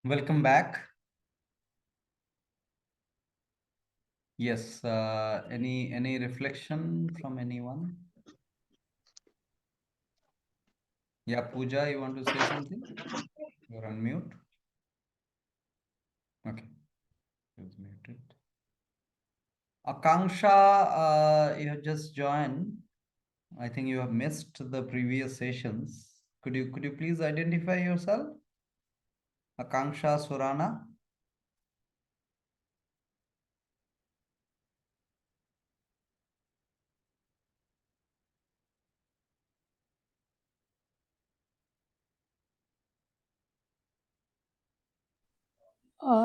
Welcome back. Yes, any reflection from anyone? Yeah, Pooja, you want to say something? You're on mute. Okay, she's muted. Akanksha, you have just joined. I think you have missed the previous sessions. Could you please identify yourself? Akanksha Surana.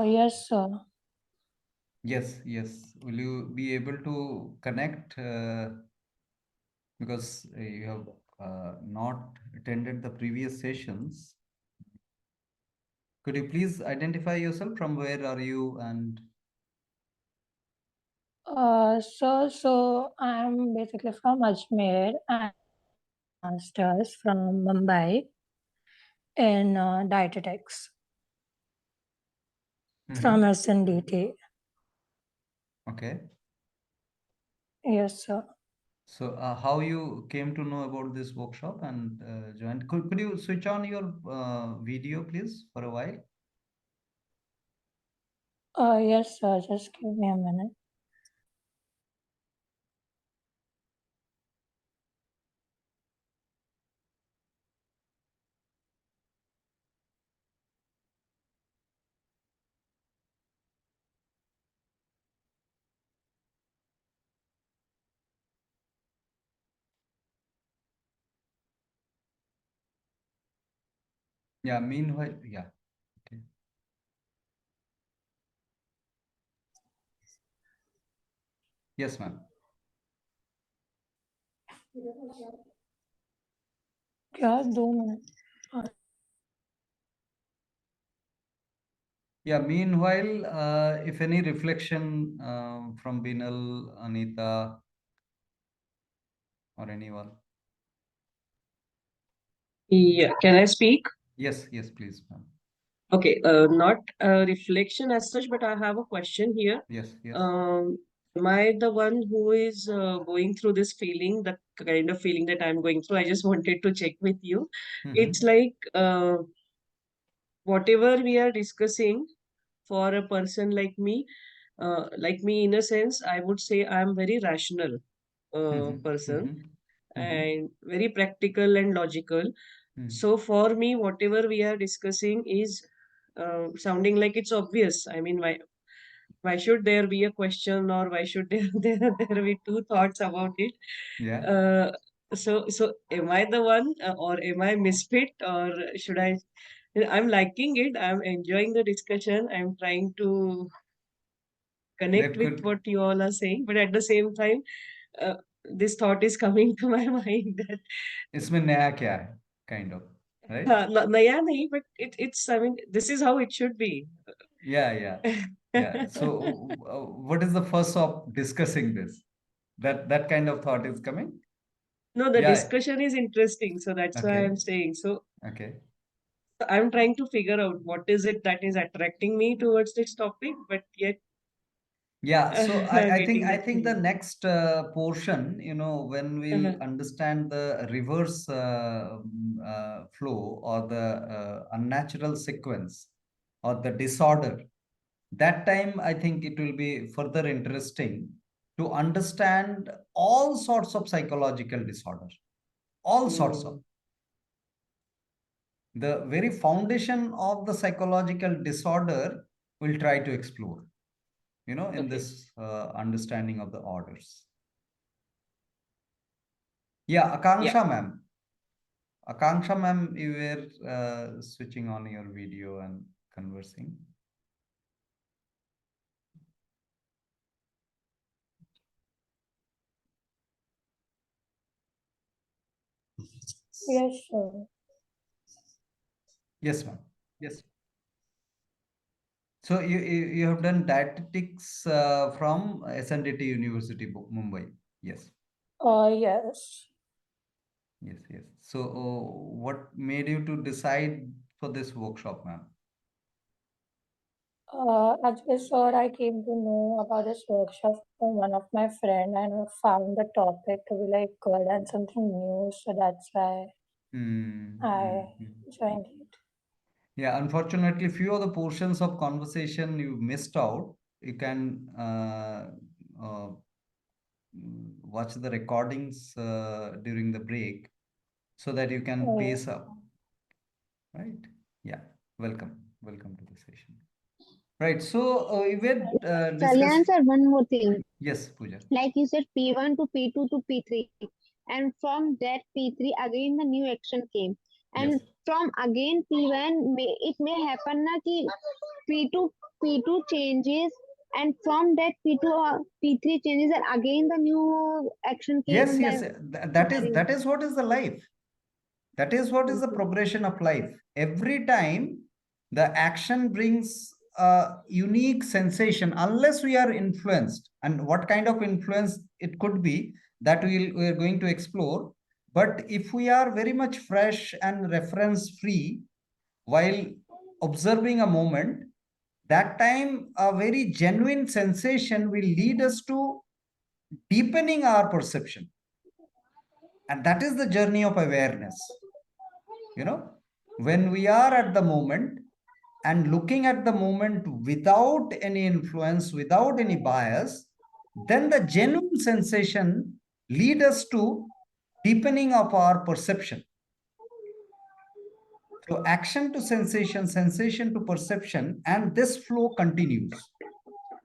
Yes, sir. Yes, yes. Will you be able to connect? Because you have not attended the previous sessions. Could you please identify yourself? From where are you? And So I'm basically from Ajmer and masters from Mumbai in dietetics from SNDT. Okay. Yes, sir. So how you came to know about this workshop and joined? Could you switch on your video, please, for a while? Yes, sir. Just give me a minute. Yeah. Meanwhile, yeah. Okay. Yes, ma'am. क्या 2 minutes? Yeah. Meanwhile, if any reflection from Binal, Anita, or anyone. Yeah, can I speak? Yes. Yes, please, ma'am. Okay, not a reflection as such, but I have a question here. Yes. Yes. Am I the one who is going through this feeling, the kind of feeling that I'm going through? I just wanted to check with you. It's like whatever we are discussing for a person like me in a sense, I would say I'm very rational person and very practical and logical. So for me, whatever we are discussing is sounding like it's obvious. I mean, why should there be a question or why should there be two thoughts about it? Yeah. So am I the one or am I misfit or should I? I'm liking it. I'm enjoying the discussion. I'm trying to connect That with could. what you all are saying, but at the same time, uh, this thought is coming to my mind that इसमें नया क्या है? Kind of, right? naya nahi, but it's, I mean, this is how it should be. Yeah, yeah, yeah. So, what is the first of discussing this? That kind of thought is coming. No, the Yeah. discussion is interesting, so that's why Okay. I'm saying. So Okay. I'm trying to figure out what is it that is attracting me towards this topic, but yet Yeah. So I think getting I that think the feeling. next portion, when we'll Uh-huh. understand the reverse flow or the unnatural sequence or the disorder, that time I think it will be further interesting to understand all sorts of psychological disorders, all sorts of. Mm. The very foundation of the psychological disorder we'll try to explore, in Okay. this understanding of the orders. Yeah, Yeah. Akanksha ma'am, you were switching on your video and conversing. Yes, sir. Yes, ma'am. Yes. So you have done dietetics from SNDT University, Mumbai. Yes. Yes. Yes, yes. So what made you to decide for this workshop, ma'am? Actually, sir, I came to know about this workshop from one of my friend and I found the topic to be like good and something new. So that's why I joined it. Yeah, unfortunately, few of the portions of conversation you missed out. You can uh, watch the recordings during the break so that you can Oh, pace up, right? Yeah, welcome to the session. Right, so we had Kalyan discussed. sir, one more thing. Yes, Pooja. Like you said, P1 to P2 to P3, and from that P3 again the new action came, Yes. and from again P1 it may happen na कि P2 changes, and from that P2 P3 changes, and again the new action came Yes, in yes. the scenario. That is what is the life. That is what is the Okay. progression of life. Every time the action brings a unique sensation, unless we are influenced, and what kind of influence it could be, that we are going to explore. But if we are very much fresh and reference free while observing a moment, that time a very genuine sensation will lead us to deepening our perception. And that is the journey of awareness. When we are at the moment and looking at the moment without any influence, without any bias, then the genuine sensation lead us to deepening of our perception. So action to sensation, sensation to perception, and this flow continues.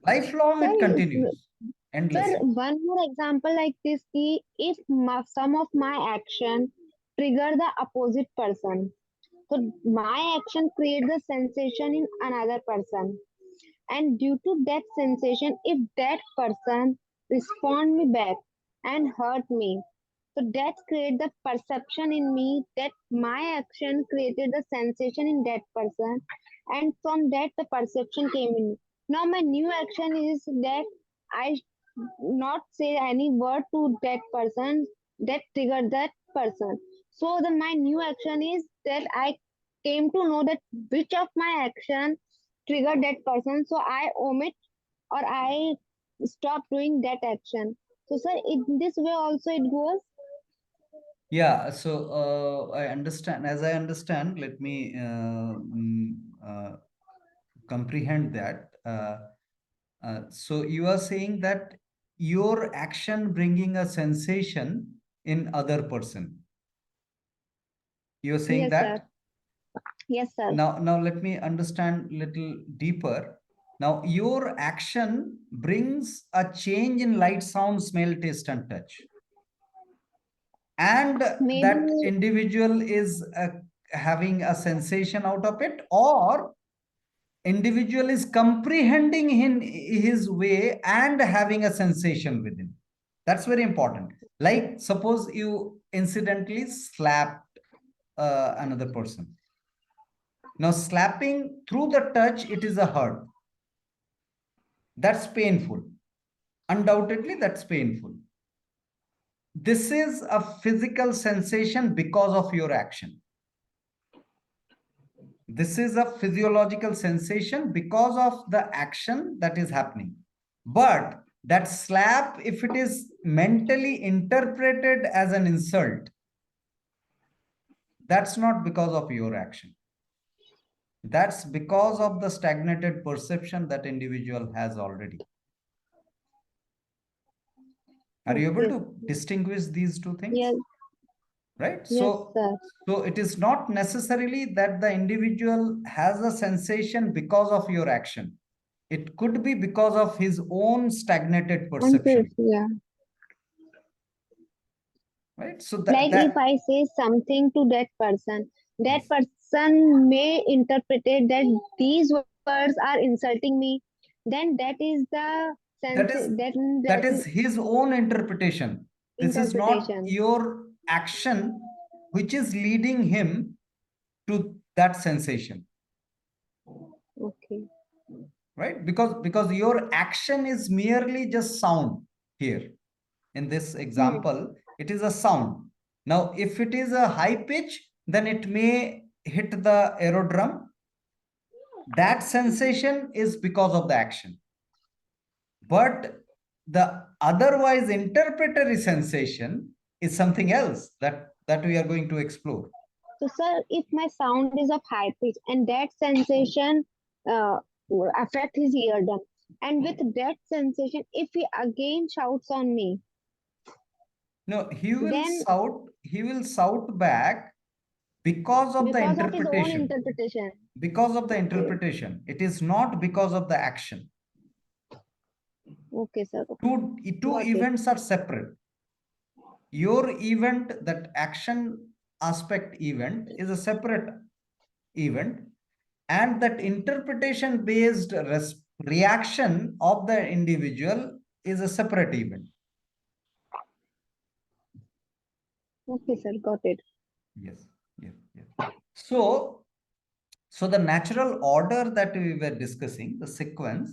Lifelong Sir, it continues sir, endlessly. one more example like this कि if some of my action trigger the opposite person, so my action creates the sensation in another person, and due to that sensation, if that person respond me back and hurt me, so that create the perception in me that my action created the sensation in that person, and from that the perception came in me. Now my new action is that I not say any word to that person that triggered that person. So the my new action is that I came to know that which of my action triggered that person. So I omit or I stop doing that action. So sir, in this way also it goes. Yeah, so I understand. As I understand, let me comprehend that. So you are saying that your action bringing a sensation in other person. You are saying Yes sir. that? Yes sir. Now let me understand little deeper. Now your action brings a change in light, sound, smell, taste, and touch. And Maybe that individual is having a sensation out of it, or individual is comprehending in his way and having a sensation within. That's very important. Like suppose you incidentally slapped another person. Now slapping through the touch, it is a hurt. That's painful. Undoubtedly that's painful. This is a physical sensation because of your action. This is a physiological sensation because of the action that is happening. But that slap, if it is mentally interpreted as an insult, that's not because of your action. That's because of the stagnated perception that individual has already. Are you able okay. to distinguish these two things? Yes, Right? yes So, sir. so it is not necessarily that the individual has a sensation because of your action. It could be because of his own stagnated On perception, this, yeah. right? So Like if I say something to that yes, person may interpret it that these words are insulting me, then that is the sense that is that that is is his own interpretation. This is not interpretation. your action which is leading him to that sensation, Okay. right? Because your action is merely just sound here. In this Yes. example, it is a sound. Now, if it is a high pitch, then it may hit the aerodrum, that sensation is because of the action. But the otherwise interpretatory sensation is something else that we are going to explore. So, sir, if my sound is of high pitch and that sensation uh, affect his eardrum, and with that sensation, if he again shouts on me, No, then he will shout back because of the because of his own interpretation. interpretation. Because of the Okay, interpretation. It is not because of the action. okay, sir. Okay. Two Got it. events are separate. Your event, that action aspect event, is a separate event, and that interpretation based reaction of the individual is a separate event. Okay, sir. Got it. Yes, yes, yes. So the natural order that we were discussing, the sequence,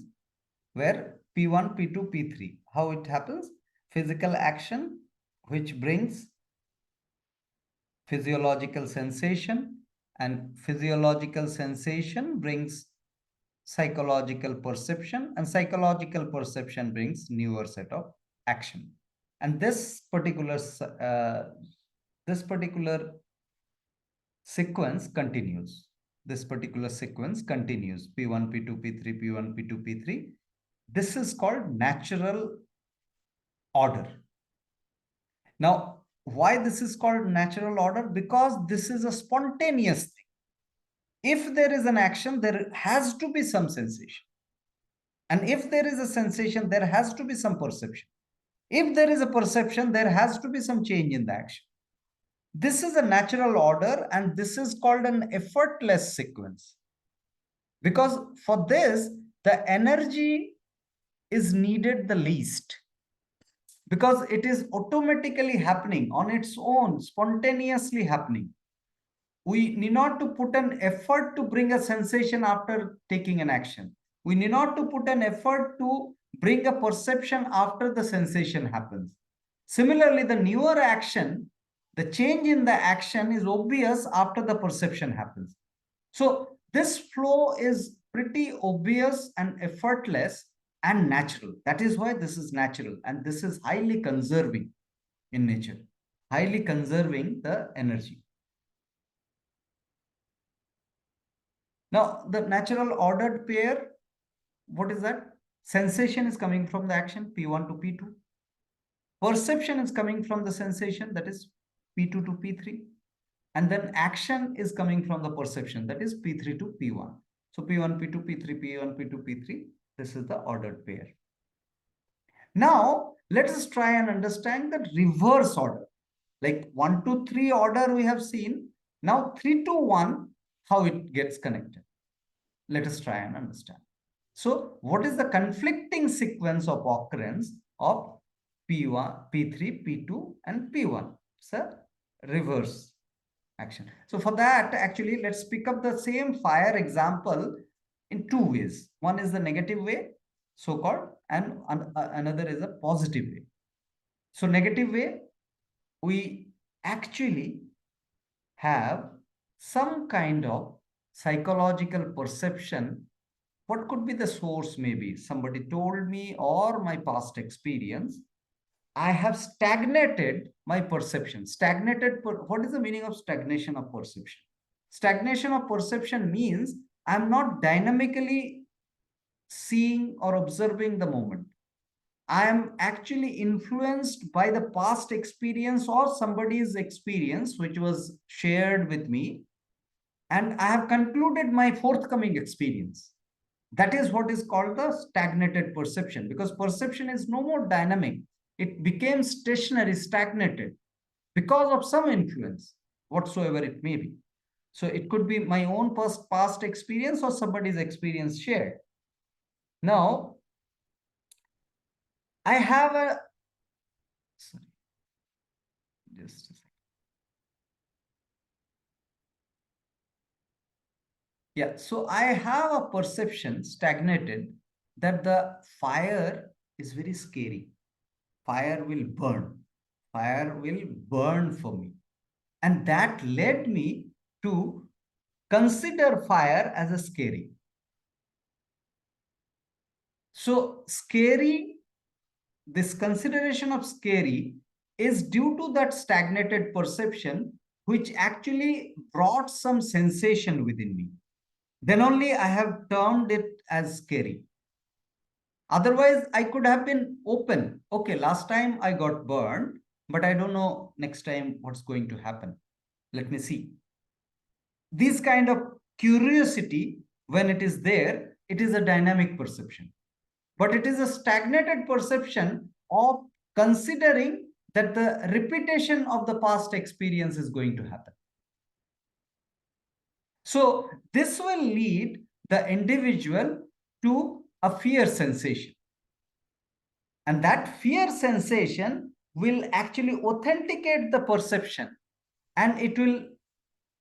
where P1, P2, P3, how it happens? Physical action, which brings physiological sensation, and physiological sensation brings psychological perception, and psychological perception brings newer set of action. And this particular sequence continues. This particular sequence continues. P1, P2, P3, P1, P2, P3. This is called natural order. Now, why this is called natural order? Because this is a spontaneous thing. If there is an action, there has to be some sensation. And if there is a sensation, there has to be some perception. If there is a perception, there has to be some change in the action. This is a natural order, and this is called an effortless sequence. Because for this, the energy is needed the least. Because it is automatically happening on its own, spontaneously happening. We need not to put an effort to bring a sensation after taking an action. We need not to put an effort to bring a perception after the sensation happens. Similarly, the newer action, the change in the action is obvious after the perception happens. So this flow is pretty obvious and effortless and natural. That is why this is natural, and this is highly conserving in nature, highly conserving the energy. Now, the natural ordered pair, what is that? Sensation is coming from the action, P1 to P2. Perception is coming from the sensation, that is P2 to P3. And then action is coming from the perception, that is P3 to P1. So P1, P2, P3, P1, P2, P3. This is the ordered pair. Now, let us try and understand the reverse order. Like 1 to 3 order we have seen. Now 3 to 1, how it gets connected. Let us try and understand. So what is the conflicting sequence of occurrence of P1, P3, P2, and P1? It's a reverse action. So for that, actually, let's pick up the same fire example in two ways. One is the negative way, so-called, and another is a positive way. So negative way, we actually have some kind of psychological perception. What could be the source? Maybe somebody told me, or my past experience. I have stagnated my perception. What is the meaning of stagnation of perception? Stagnation of perception means I'm not dynamically seeing or observing the moment. I am actually influenced by the past experience or somebody's experience which was shared with me, and I have concluded my forthcoming experience. That is what is called the stagnated perception, because perception is no more dynamic. It became stationary, stagnated because of some influence, whatsoever it may be. So it could be my own past experience or somebody's experience shared. Now, I have a, sorry, just a second. Yeah, so I have a perception stagnated that the fire is very scary. Fire will burn. Fire will burn for me. And that led me to consider fire as a scary. So scary, this consideration of scary is due to that stagnated perception, which actually brought some sensation within me. Then only I have termed it as scary. Otherwise, I could have been open. Okay, last time I got burned, but I don't know next time what's going to happen. Let me see. This kind of curiosity, when it is there, it is a dynamic perception. But it is a stagnated perception of considering that the repetition of the past experience is going to happen. So this will lead the individual to a fear sensation. And that fear sensation will actually authenticate the perception, and it will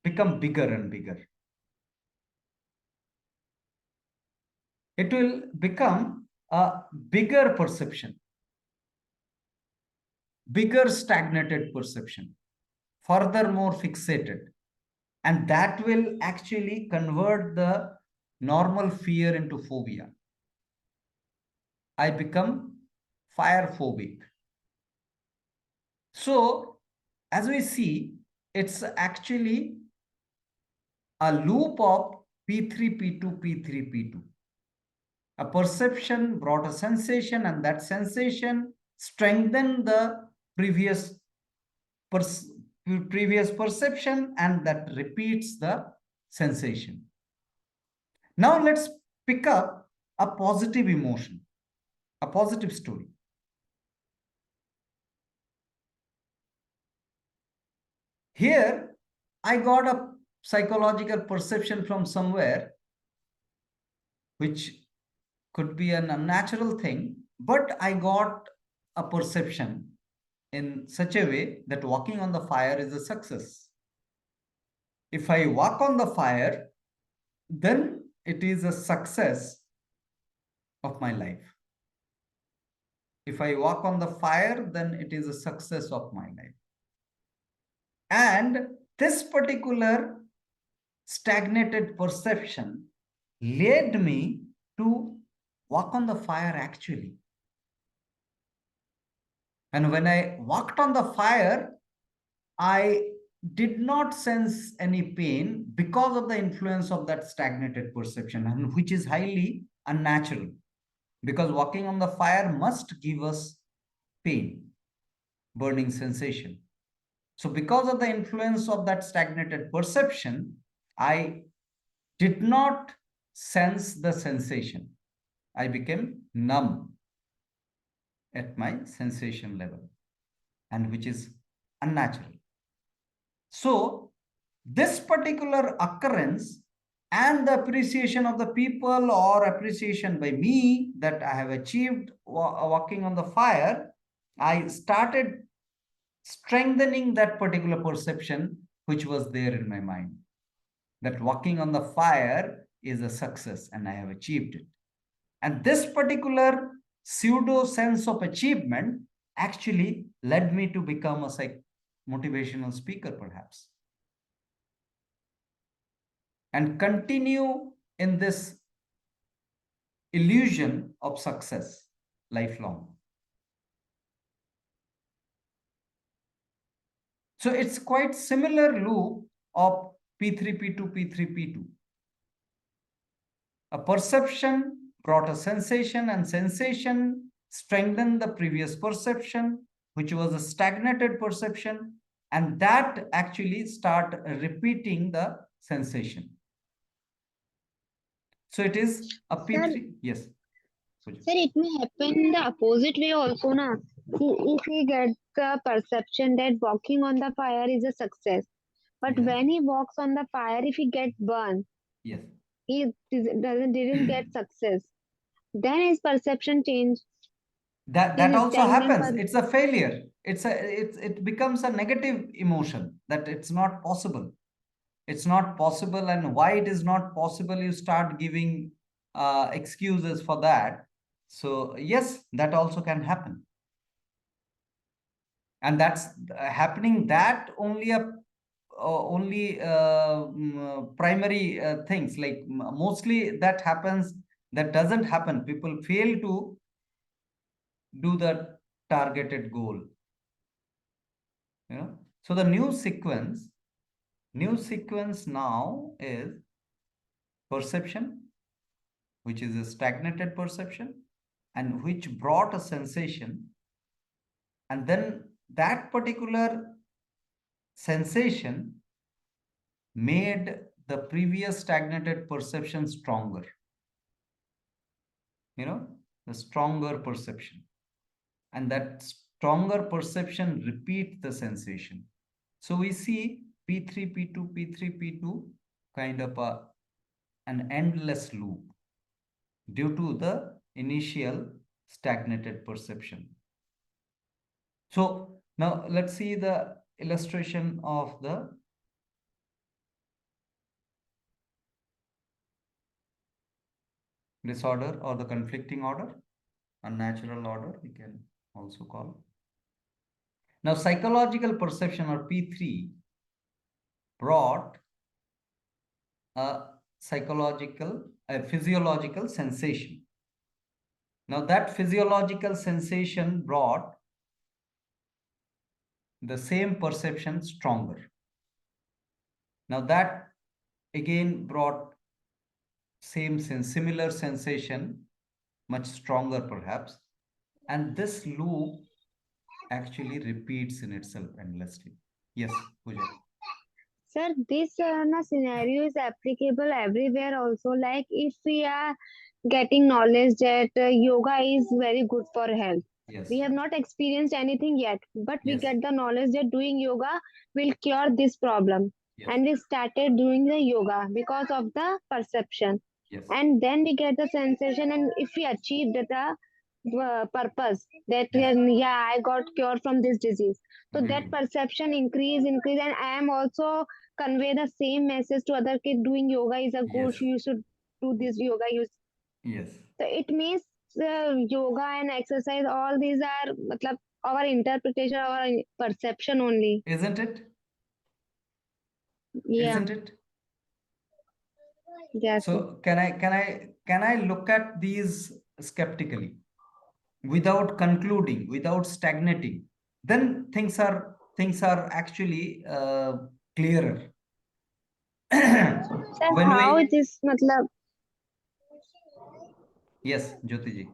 become bigger and bigger. It will become a bigger perception, bigger stagnated perception, furthermore fixated. And that will actually convert the normal fear into phobia. I become fire phobic. So, as we see, it's actually a loop of P3, P2, P3, P2. A perception brought a sensation, and that sensation strengthened the previous perception, and that repeats the sensation. Now let's pick up a positive emotion, a positive story. Here, I got a psychological perception from somewhere, which could be an unnatural thing, but I got a perception in such a way that walking on the fire is a success. If I walk on the fire, then it is a success of my life. If I walk on the fire, then it is a success of my life. And this particular stagnated perception led me to walk on the fire actually. And when I walked on the fire, I did not sense any pain because of the influence of that stagnated perception, and which is highly unnatural, because walking on the fire must give us pain, burning sensation. So because of the influence of that stagnated perception, I did not sense the sensation. I became numb at my sensation level, and which is unnatural. So this particular occurrence and the appreciation of the people, or appreciation by me that I have achieved walking on the fire, I started strengthening that particular perception which was there in my mind, that walking on the fire is a success and I have achieved it. And this particular pseudo sense of achievement actually led me to become a motivational speaker, perhaps, and continue in this illusion of success lifelong. So it's quite similar loop of P3, P2, P3, P2. A perception brought a sensation, and sensation strengthened the previous perception, which was a stagnated perception, and that actually start repeating the sensation. So it is a P3. Sir, Yes. Sir, it may happen the opposite way also, na? If he gets the perception that walking on the fire is a success, but Yes. when he walks on the fire, if he gets burned, Yes. he didn't get success. Then his perception changed. That He's also stagnant happens. It's a failure. It becomes a negative emotion, that it's not possible. It's not possible. And why it is not possible, you start giving excuses for that. So yes, that also can happen. And that's happening, that only primary things, like mostly that happens That doesn't happen. People fail to do the targeted goal. So the new sequence now is perception, which is a stagnated perception, and which brought a sensation. And then that particular sensation made the previous stagnated perception stronger. The stronger perception. And that stronger perception repeats the sensation. So we see P3, P2, P3, P2 kind of an endless loop due to the initial stagnated perception. So now let's see the illustration of the disorder or the conflicting order, unnatural order, we can also call. Now, psychological perception or P3 brought a physiological sensation. Now, that physiological sensation brought the same perception stronger. Now, that again brought similar sensation, much stronger perhaps. And this loop actually repeats in itself endlessly. Yes, Pooja. Sir, this scenario is applicable everywhere also. Like if we are getting knowledge that yoga is very good for health. Yes. We have not experienced anything yet, but we Yes. get the knowledge that doing yoga will cure this problem. Yes. And we started doing the yoga because of the perception. Yes. And then we get the sensation, and if we achieve the purpose that Yes. yeah, I got cure from this disease, so that perception increase, and I am also convey the same message to other kids. Doing yoga is a good. Yes. You should do this yoga. Yes. So it means yoga and exercise. All these are, matlab, our interpretation, our perception only. Isn't it? Yeah. Isn't it? Yes. So can I look at these skeptically, without concluding, without stagnating? Then things are actually clearer. Sir, When how we it is, matlab? Yes, Jyoti ji.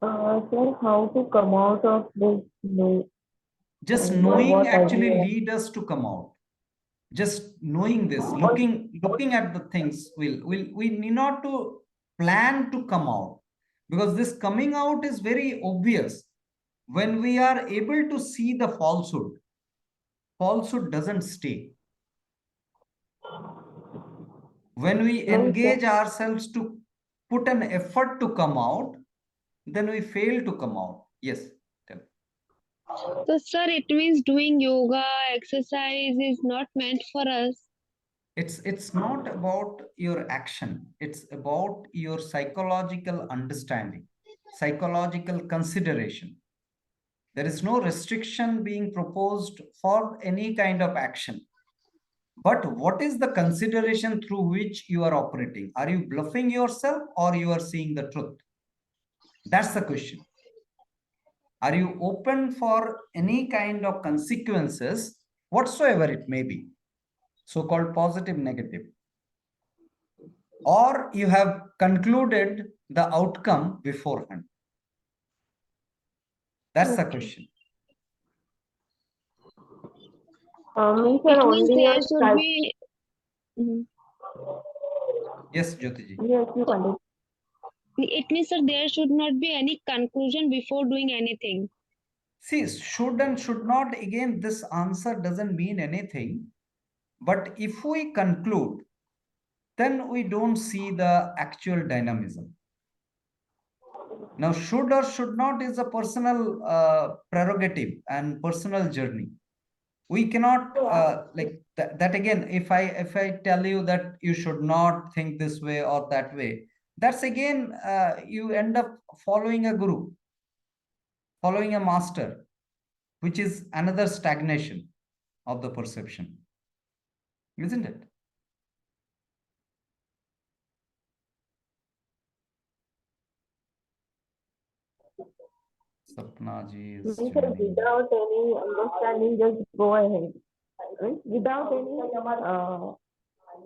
Sir, how to come out of this loop? Just knowing actually lead us to come out. Just knowing this, looking at the things, we need not to plan to come out, because this coming out is very obvious. When we are able to see the falsehood doesn't stay. When we engage ourselves to put an effort to come out, then we fail to come out. Yes. So, sir, it means doing yoga, exercise is not meant for us. It's not about your action. It's about your psychological understanding, psychological consideration. There is no restriction being proposed for any kind of action. But what is the consideration through which you are operating? Are you bluffing yourself or you are seeing the truth? That's the question. Are you open for any kind of consequences, whatsoever it may be, so-called positive, negative? Or you have concluded the outcome beforehand? That's the question. Means It means only there should be. Yes, Jyoti ji. Yes, you continue. It means that there should not be any conclusion before doing anything. See, should and should not, again, this answer doesn't mean anything. But if we conclude, then we don't see the actual dynamism. Now, should or should not is a personal prerogative and personal journey. We cannot like that again. If I tell you that you should not think this way or that way, that's again you end up following a guru, following a master, which is another stagnation of the perception, isn't it? Sapna ji is Means joining. without any understanding, just go ahead. Right? Without any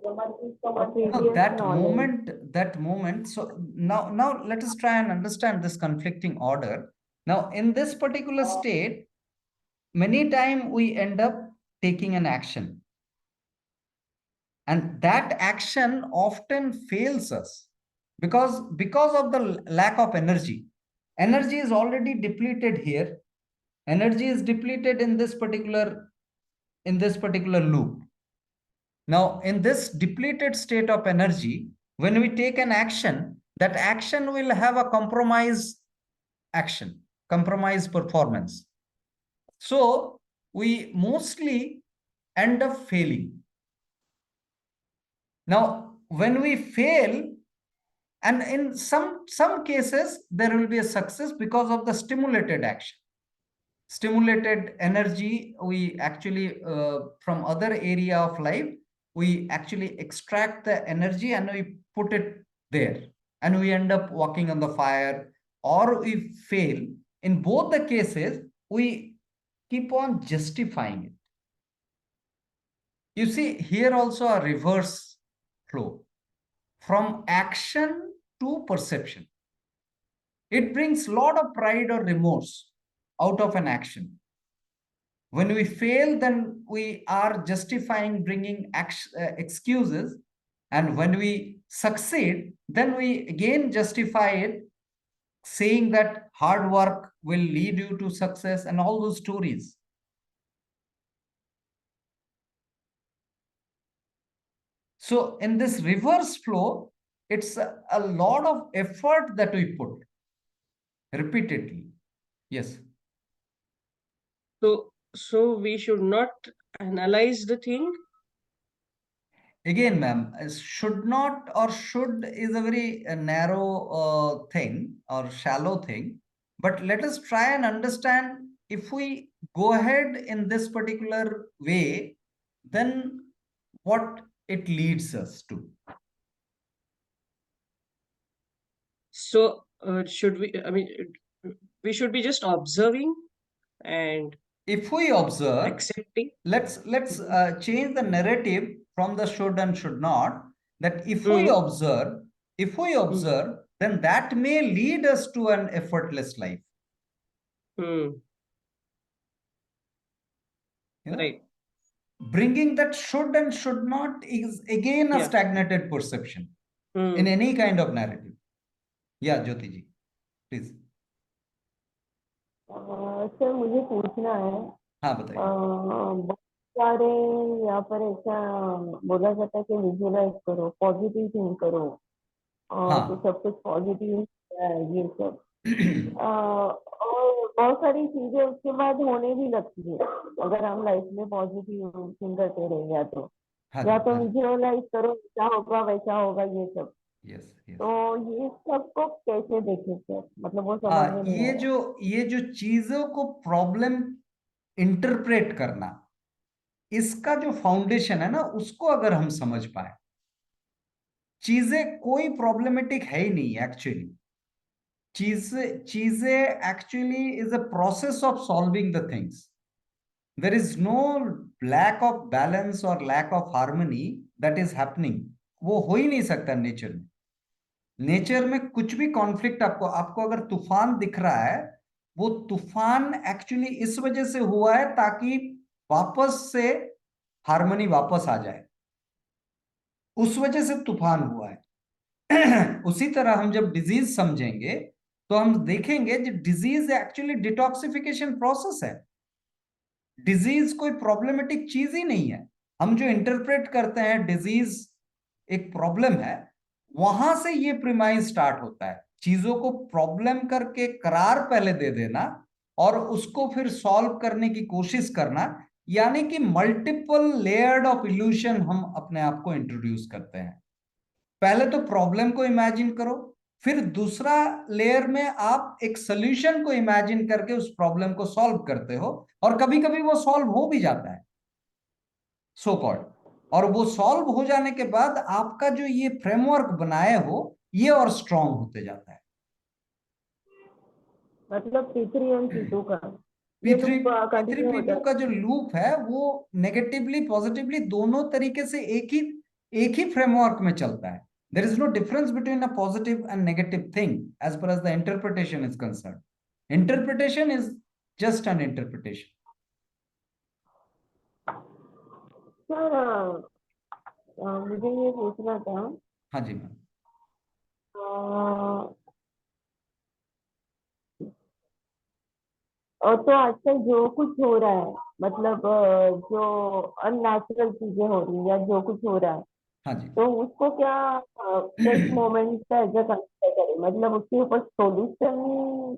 No, previous knowledge. that moment. So now let us try and understand this conflicting order. Now, in this particular state, many times we end up taking an action. And that action often fails us because of the lack of energy. Energy is already depleted here. Energy is depleted in this particular loop. Now, in this depleted state of energy, when we take an action, that action will have a compromise performance. So we mostly end up failing. Now, when we fail, and in some cases, there will be a success because of the stimulated action. Stimulated energy, we actually, from other area of life, we actually extract the energy and we put it there. And we end up walking on the fire, or we fail. In both the cases, we keep on justifying it. You see, here also a reverse flow from action to perception. It brings a lot of pride or remorse out of an action. When we fail, then we are justifying, bringing excuses. And when we succeed, then we again justify it, saying that hard work will lead you to success and all those stories. So in this reverse flow, it's a lot of effort that we put repeatedly. Yes. So we should not analyze the thing. Again, ma'am, should not or should is a very narrow thing or shallow thing. But let us try and understand, if we go ahead in this particular way, then what it leads us to. So should we? I mean, we should be just observing and If we observe, accepting. let's change the narrative from the should and should not. That if we Mm. observe, then that may lead us to an effortless life. Mm. You know? Right. Bringing that should and should not is again a Yeah. stagnated perception in any kind of narrative. Yeah, Jyoti ji, please. Sir मुझे पूछना है हाँ बताइए। बहुत सारे यहाँ पर ऐसा बोला जाता है कि विजुअलाइज करो, पॉजिटिव थिंक करो, हाँ। तो सब कुछ पॉजिटिव है ये सब। और बहुत सारी चीजें उसके बाद होने भी लगती है अगर हम लाइफ में पॉजिटिव थिंक करते रहेंगे तो या तो विजुअलाइज करो वैसा होगा ये सब। यस तो ये सबको कैसे देखें सर, मतलब वो समझ में नहीं आया। ये जो चीजों को प्रॉब्लम इंटरप्रेट करना, इसका जो फाउंडेशन है ना, उसको अगर हम समझ पाए, चीजें कोई प्रॉब्लमेटिक है ही नहीं एक्चुअली। चीजें actually is a process of solving the things. There is no lack of balance or lack of harmony that is happening. वो हो ही नहीं सकता नेचर में। नेचर में कुछ भी कॉन्फ्लिक्ट आपको अगर तूफान दिख रहा है, वो तूफान एक्चुअली इस वजह से हुआ है ताकि वापस से हार्मनी वापस आ जाए, उस वजह से तूफान हुआ है। उसी तरह हम जब डिजीज समझेंगे तो हम देखेंगे कि डिजीज एक्चुअली डिटॉक्सिफिकेशन प्रोसेस है। डिजीज कोई प्रॉब्लमेटिक चीज ही नहीं है। हम जो इंटरप्रेट करते हैं डिजीज एक प्रॉब्लम है, वहां से ये प्रीमाइज स्टार्ट होता है। चीजों को प्रॉब्लम करके करार पहले दे देना और उसको फिर सॉल्व करने की कोशिश करना, यानी कि मल्टीपल लेयर्ड ऑफ इल्यूशन हम अपने आप को इंट्रोड्यूस करते हैं। पहले तो प्रॉब्लम को इमेजिन करो, फिर दूसरा लेयर में आप एक सॉल्यूशन को इमेजिन करके उस प्रॉब्लम को सॉल्व करते हो, और कभी कभी वो सॉल्व हो भी जाता है सो कॉल्ड। और वो सॉल्व हो जाने के बाद आपका जो ये फ्रेमवर्क बनाए हो, ये और स्ट्रांग होते जाता है। मतलब P3 एंड P2 का ये P3 लूप कंटिन्यू होता P2 है। का जो लूप है वो नेगेटिवली पॉजिटिवली दोनों तरीके से एक ही फ्रेमवर्क में चलता है. There is no difference between a positive and negative thing as far as the interpretation is concerned. Interpretation is just an interpretation. Sir मुझे ये पूछना था, हाँ जी मैम. और तो आजकल जो कुछ हो रहा है, मतलब जो अननेचुरल चीजें हो रही हैं या जो कुछ हो रहा है, हाँ जी. तो उसको क्या एक मोमेंट का एज कंसिडर करें, मतलब उसके ऊपर सॉल्यूशन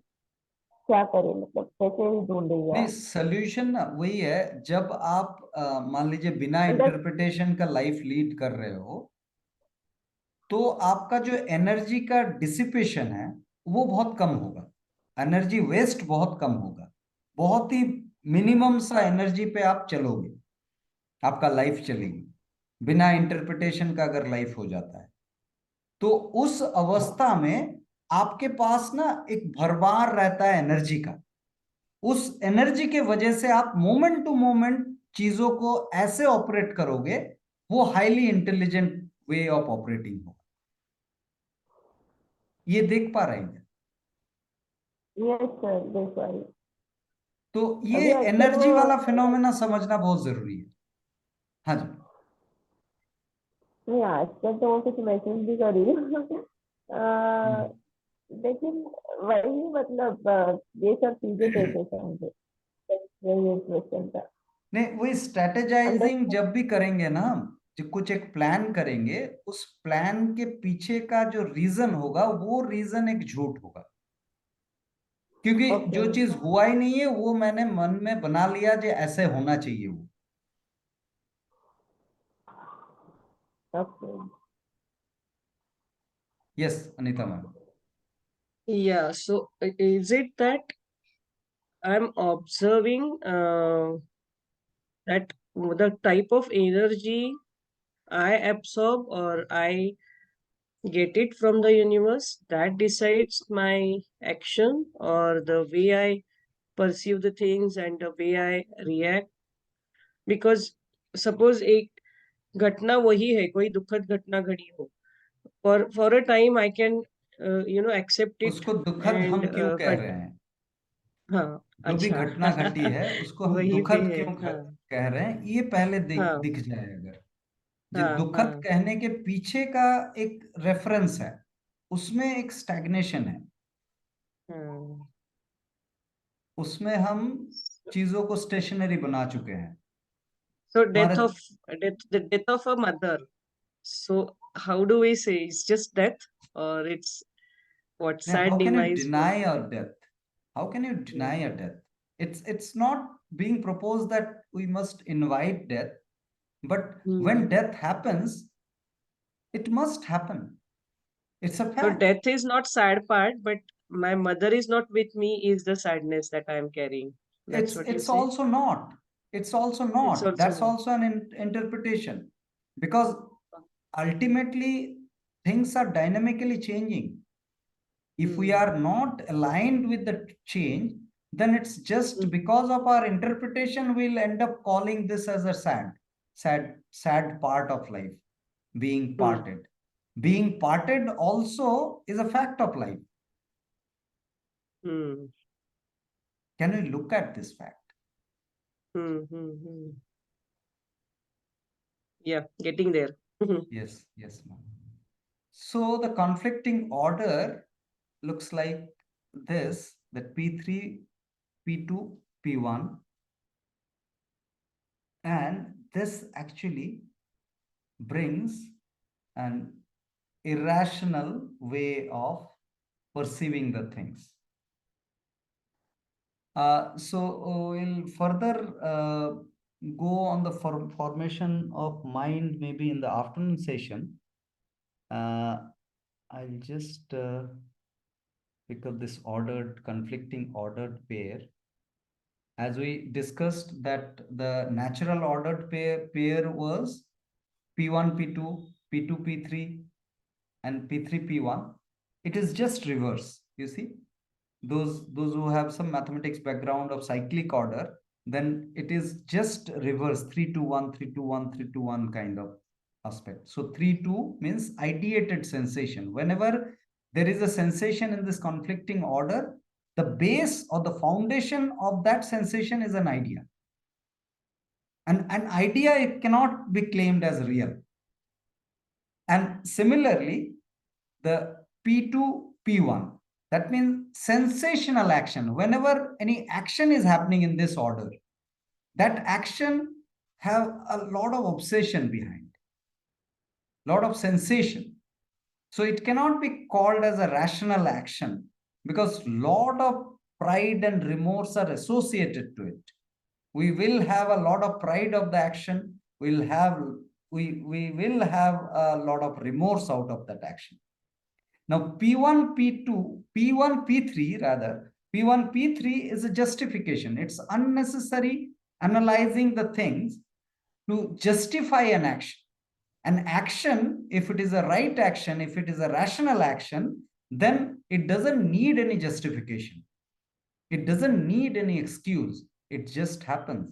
क्या करें, मतलब कैसे भी ढूंढेंगे नहीं, आप? सोल्यूशन ना वही है, जब आप मान लीजिए बिना मतलब इंटरप्रिटेशन का लाइफ लीड कर रहे हो तो आपका जो एनर्जी का डिसिपेशन है वो बहुत कम होगा, एनर्जी वेस्ट बहुत कम होगा, बहुत ही मिनिमम सा एनर्जी पे आप चलोगे, आपका लाइफ चलेगी बिना इंटरप्रिटेशन का अगर लाइफ हो जाता है तो उस अवस्था में आपके पास ना एक भरमार रहता है एनर्जी का, उस एनर्जी के वजह से आप मोमेंट टू मोमेंट चीजों को ऐसे ऑपरेट करोगे, वो highly intelligent way of operating होगा. ये देख पा रहे हैं? यस सर, दिस वाली तो ये अभी आजकल वो एनर्जी वाला फिनोमेना समझना बहुत जरूरी है. हाँ जी. नहीं, आजकल तो वो कुछ मैसेज भी कर रही है हम्म. लेकिन वही मतलब ये सब चीजें कैसे समझे, यही क्वेश्चन था। नहीं, वही स्ट्रेटेजाइजिंग अंडरस्टैंड। जब भी करेंगे ना, जब कुछ एक प्लान करेंगे, उस प्लान के पीछे का जो रीजन होगा वो रीजन एक झूठ होगा, क्योंकि ओके जो चीज हुआ ही नहीं है वो मैंने मन में बना लिया जो ऐसे होना चाहिए वो. Okay. Yes Anita ma'am. Yeah, so is it that I'm observing that the type of energy I absorb or I get it from the universe that decides my action or the way I perceive the things and the way I react? Because suppose एक घटना वही है, कोई दुखद घटना घड़ी हो, for a time I can accept it उसको दुखद and हम क्यों कह रहे हैं? हाँ, जो भी अच्छा। घटना घटी है उसको हम वही पे दुखद है। क्यों हाँ, कह रहे हैं, ये पहले हाँ, दिख जाए. अगर जो हाँ, दुखद हाँ, कहने के पीछे का एक रेफरेंस है, उसमें एक स्टैग्नेशन है, हाँ। उसमें हम चीजों को स्टेशनरी बना चुके हैं. So हमारे the death of a mother. So how do we say it's just death or it's what now, sad how can you demise for? deny your death? How can you deny Hmm. a death? It's not being proposed that we must invite death, but when Hmm. death happens, it must happen. It's a So fact. death is not sad part, but my mother is not with me is the sadness that I am carrying. That's what you It's say. also not. It's also It's not. also That's not. also an interpretation, because ultimately things are dynamically changing. If we Hmm. are not aligned with the change, then it's just Hmm. because of our interpretation we'll end up calling this as a sad part of life, being Hmm. parted. Being parted also is a fact of life. Hmm. Can we look at this fact? Hmm. Hmm. Hmm. Yeah, getting there. Yes, yes, ma'am. So the conflicting order looks like this, that P3, P2, P1, and this actually brings an irrational way of perceiving the things. So we'll further go on the formation of mind maybe in the afternoon session. I'll just pick up this conflicting ordered pair. As we discussed that the natural ordered pair was P1, P2, P2, P3, and P3, P1. It is just reverse, you see. those who have some mathematics background of cyclic order, then it is just reverse 3-2-1, 3-2-1, 3-2-1 kind of aspect. So 3-2 means ideated sensation. Whenever there is a sensation in this conflicting order, the base or the foundation of that sensation is an idea. And an idea, it cannot be claimed as real. And similarly, the P2, P1, that means sensational action. Whenever any action is happening in this order, that action have a lot of obsession behind, lot of sensation. So it cannot be called as a rational action because lot of pride and remorse are associated to it. We will have a lot of pride of the action. We will have a lot of remorse out of that action. Now, P1, P2, P1, P3 rather, P1, P3 is a justification. It's unnecessary analyzing the things to justify an action. An action, if it is a right action, if it is a rational action, then it doesn't need any justification. It doesn't need any excuse. It just happens.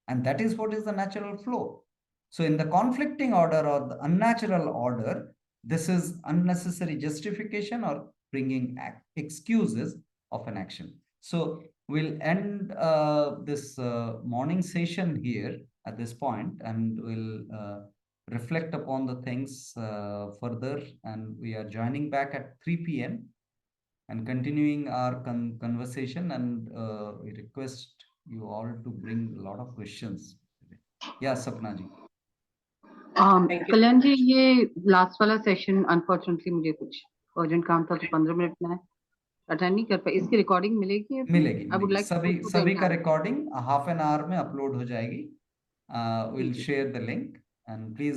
And that is what is the natural flow. So in the conflicting order or the unnatural order, this is unnecessary justification or bringing excuses of an action. So we'll end this morning session here at this point, and we'll reflect upon the things further. And we are joining back at 3 p.m. and continuing our conversation, and we request you all to bring a lot of questions. Yeah, Sapna ji. Thank you. कल्याण जी, ये last वाला session unfortunately मुझे कुछ urgent काम था तो 15 minute में attend नहीं कर पाई. इसकी रिकॉर्डिंग मिलेगी? मिलेगी, आई वुड लाइक सभी का रिकॉर्डिंग हाफ एन आवर में अपलोड हो जाएगी. Will share the link, and please